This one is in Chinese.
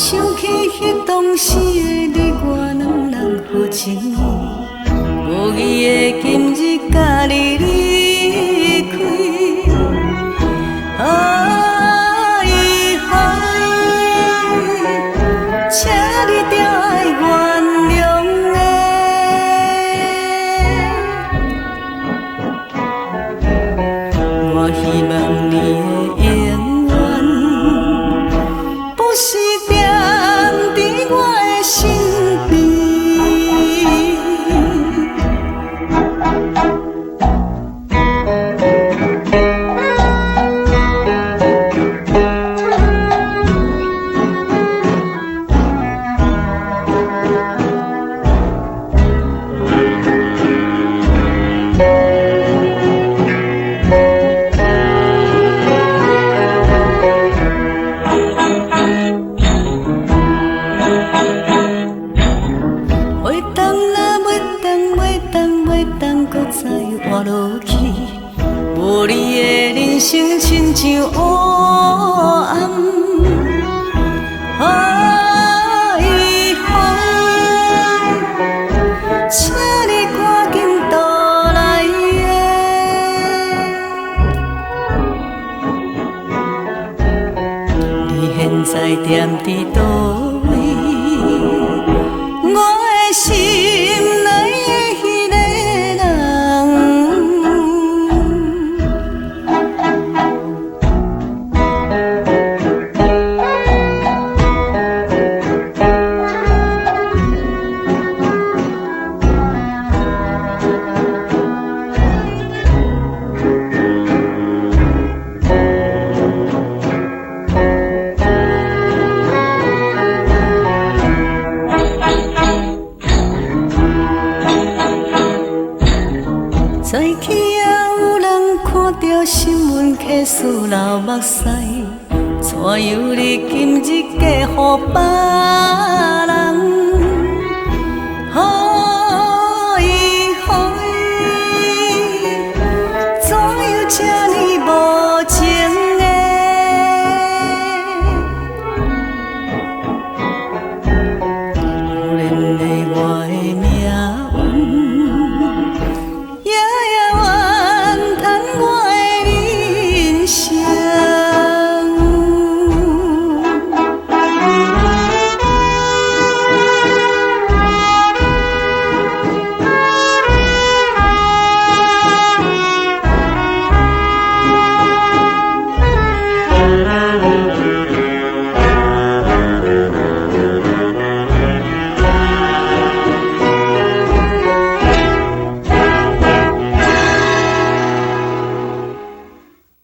想起迄当时的你我两人好情意，无意的今日甲你离开，啊遗憾，请你着爱原谅的。我希望你的永远不是定在我的身边。活落去，无你的人生亲像黑暗，啊遗憾，请你赶紧倒来你现在踮伫倒位？我的心内的迄个早起啊，有人看到新闻客诉流目屎，怎样你今日嫁予别